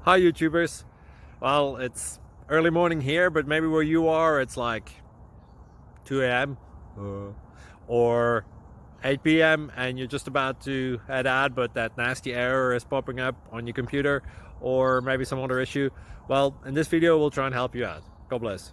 Hi YouTubers. Well, it's early morning here, but maybe where you are it's like 2 a.m. or 8 p.m. and you're just about to head out, but that nasty error is popping up on your computer, or maybe some other issue. Well, in this video we'll try and help you out. God bless.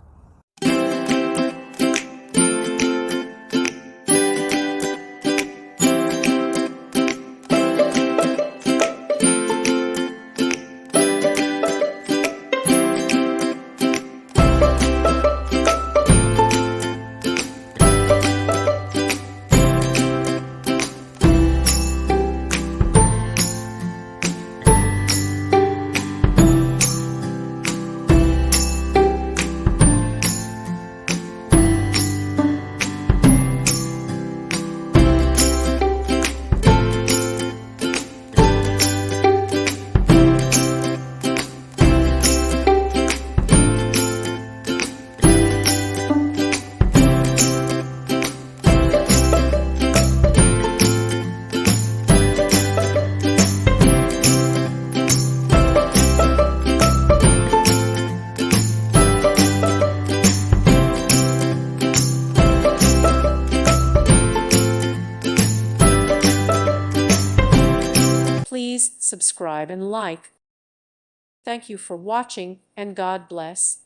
Please subscribe and like. Thank you for watching, and God bless.